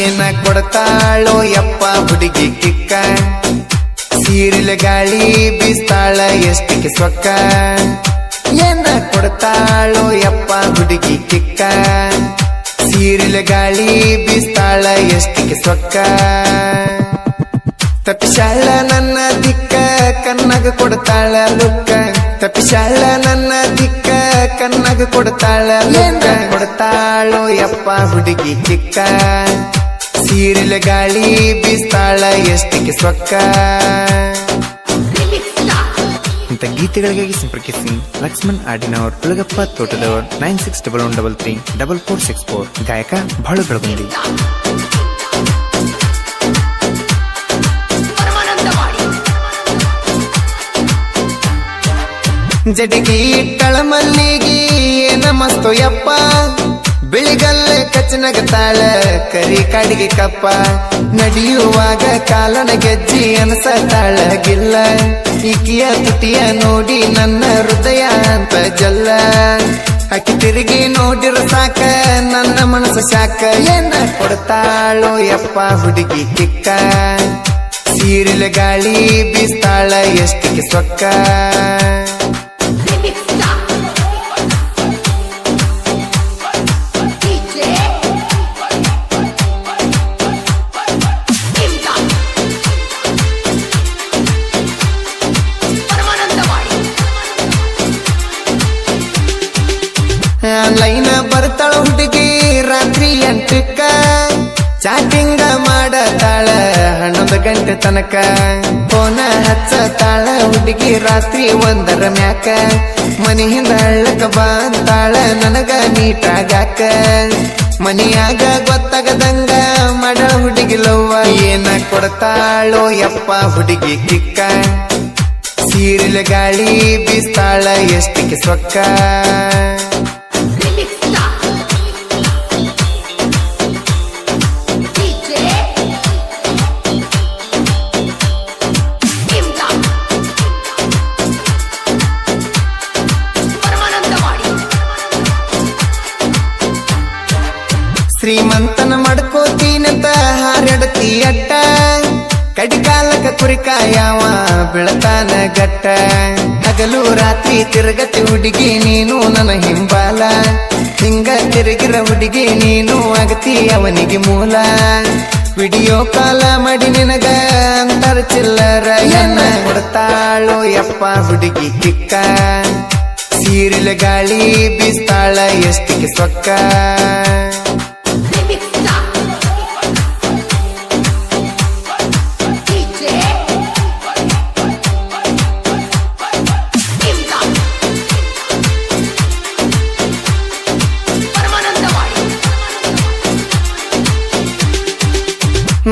ಏನ ಕೊಡ್ತಾಳೋ ಯಪ್ಪ ಹುಡುಗಿ ಕಿಕ್ಕ ಸೀರಿಲ ಗಾಳಿ ಬೀಸ್ತಾಳ ಎಷ್ಟಿಗೆ ಸೊಕ್ಕ ಏನ ಕೊಡ್ತಾಳೋ ಯಪ್ಪ ಹುಡುಗಿ ಕಿಕ್ಕ ಸೀರಿಲ ಗಾಳಿ ಬೀಸ್ತಾಳ ಎಷ್ಟಿಗೆ ಸೊಕ್ಕ ತಪ್ಪಿಸಾಳ ನನ್ನ ದಿಕ್ಕ ಕಣ್ಣಗ ಕೊಡ್ತಾಳ ಲುಕ್ಕ ತಪ್ಪಿಸಾಳ ನನ್ನ ದಿಕ್ಕ ಕಣ್ಣಗ ಕೊಡ್ತಾಳ ಲುಕ್ಕ ಕೊಡ್ತಾಳೋ ಯಪ್ಪ ಹುಡುಗಿ ಚಿಕ್ಕ ಸೀರಿಲ ಗಾಳಿ ಬೀಸ್ತಾಳ ಎಷ್ಟಿಗೆ ಸೊಕ್ಕ ಇಂಥ ಗೀತೆಗಳಿಗಾಗಿ ಸಂಪರ್ಕಿಸಿ ಲಕ್ಷ್ಮಣ್ ಆಡಿನವರ್ ಉಳಗಪ್ಪ ತೋಟದವರ್ 9611334464 ಗಾಯಕ ಬಾಳು ಬೆಳಗುಂದಿ. ಜಡಿಗಿ ಇಟ್ಟಳ ಮಲ್ಲಿಗಿ ಏನ ಮಸ್ತು ಯಪ್ಪ ಬಿಳಿಗಲ್ಲೆ ಕಚ್ಚನಗತಾಳ ಕರಿ ಕಾಡಿಗೆ ಕಪ್ಪ ನಡೆಯುವಾಗ ಕಾಲನ ಗೆಜ್ಜಿ ಅನಸತಾಳ ಗಿಲ್ಲ ಈಕಿಯ ತುಟಿಯ ನೋಡಿ ನನ್ನ ಹೃದಯ ಅಂತ ಜಲ್ಲ ಆಕಿ ತಿರುಗಿ ನೋಡಿರ ಸಾಕ ನನ್ನ ಮನಸ್ಸು ಶಾಕ ಏನ ಕೊಡ್ತಾಳೋ ಯಪ್ಪ ಹುಡುಗಿ ಕಿಕ್ಕ ಸೀರಿಲ ಗಾಳಿ ಬೀಸ್ತಾಳ ಎಷ್ಟಿಗೆ ಸೊಕ್ಕ ಆನ್ಲೈನ್ ಬರ್ತಾಳ ಹುಡುಗಿ ರಾತ್ರಿ 8ಕ್ಕ ಚಾಟಿಂಗ ಮಾಡತಾಳ 11 ಗಂಟೆ ತನಕ ಫೋನ ಹಚ್ಚತಾಳ ಹುಡುಗಿ ರಾತ್ರಿ 1 ಮ್ಯಾಕ ಮನಿ ಹಿಂದ ಹಳ್ಳಕ ಬಾಂತಾಳ ನನಗ ನೀಟಾಗಾಕ ಮನಿಯಾಗ ಗೊತ್ತಾಗದಂಗ ಮಾಡಳ ಹುಡುಗಿ ಲವ್ವ ಏನ ಕೊಡ್ತಾಳೋ ಯಪ್ಪ ಹುಡುಗಿ ಕಿಕ್ಕ ಸೀರಿಲ ಗಾಳಿ ಬೀಸ್ತಾಳ ಎಷ್ಟಿಗೆ ಸೊಕ್ಕ ಶ್ರೀಮಂತನ ಮಾಡ್ಕೋತೀನಂತ ಹಾರಡತಿ ಅಡ್ಡ ಕಡಿಕಾಲಕ ಕುರಿಕಾಯವ ಬೆಳತಾನ ಗಟ್ಟ ಹಗಲು ರಾತ್ರಿ ತಿರುಗತಿ ಹುಡುಗಿ ನೀನು ನನ್ನ ಹಿಂಬಾಲ ಹಿಂಗ ತಿರುಗಿರ ಹುಡುಗಿ ನೀನು ಆಗತಿ ಅವನಿಗೆ ಮೂಲ ವಿಡಿಯೋ ಕಾಲ ಮಾಡಿ ನಿನಗ ಅಂತರ ಚಿಲ್ಲರ ಎನ್ನ ಕೊಡ್ತಾಳೋ ಯಪ್ಪ ಹುಡುಗಿ ಕಿಕ್ಕ ಸೀರಿಲ ಗಾಳಿ ಬೀಸ್ತಾಳ ಎಷ್ಟಿಗೆ ಸೊಕ್ಕ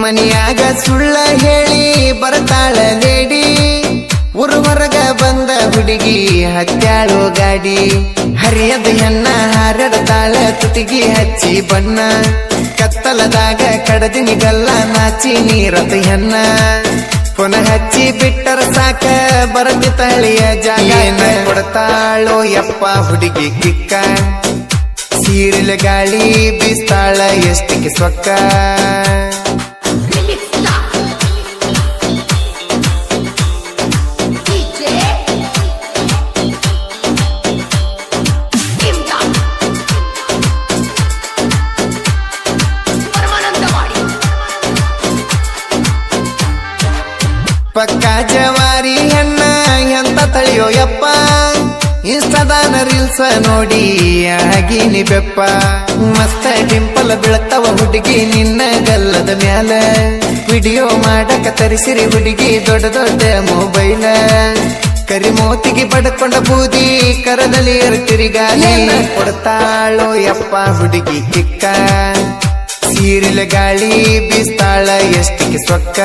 ಮನಿಯಾಗ ಸುಳ್ಳ ಹೇಳಿ ಬರ್ತಾಳ ಲೇಡಿ ಊರು ಹೊರಗ ಬಂದ ಹುಡುಗಿ ಹತ್ಯಾಳೋ ಗಾಡಿ ಹರಿಯದ ಹೆಣ್ಣ ಹಾರಡತಾಳ ತುಟಿಗಿ ಹಚ್ಚಿ ಬಣ್ಣ ಕತ್ತಲದಾಗ ಕಡದಿನಿಗಲ್ಲ ನಾಚಿ ನೀರತ ಹೆಣ್ಣ ಪುನಃ ಹಚ್ಚಿ ಬಿಟ್ಟರ ಸಾಕ ಬರತಿ ತಳಿಯ ಜಾಗ ಕೊಡ್ತಾಳೋ ಯಪ್ಪ ಹುಡುಗಿ ಕಿಕ್ಕ ಸೀರಿಲ ಗಾಳಿ ಬೀಸ್ತಾಳ ಎಷ್ಟಿಗೆ ಸೊಕ್ಕ ಪಕ್ಕ ಜವಾರಿ ಹೆಣ್ಣ ಎಂತ ತಳಿಯೋ ಯಪ್ಪ ಇನ್ಸ್ಟಾದಾನ ರೀಲ್ಸ್ ನೋಡಿ ಆಗಿನಿ ಬೆಪ್ಪ ಮಸ್ತ ಡಿಂಪಲ್ ಬೀಳ್ತವ ಹುಡುಗಿ ನಿನ್ನ ಗಲ್ಲದ ಮ್ಯಾಲ ವಿಡಿಯೋ ಮಾಡಕ ತರಿಸಿರಿ ಹುಡುಗಿ ದೊಡ್ಡ ದೊಡ್ಡ ಮೊಬೈಲ ಕರಿಮೋತಿಗೆ ಬಡ್ಕೊಂಡ ಬೂದಿ ಕರದಲ್ಲಿ ತಿರುಗಾಲಿ ಕೊಡ್ತಾಳೋ ಯಪ್ಪ ಹುಡುಗಿ ಕಿಕ್ಕ ಸೀರಿಲ ಗಾಳಿ ಬೀಸ್ತಾಳ ಎಷ್ಟಿಗೆ ಸೊಕ್ಕ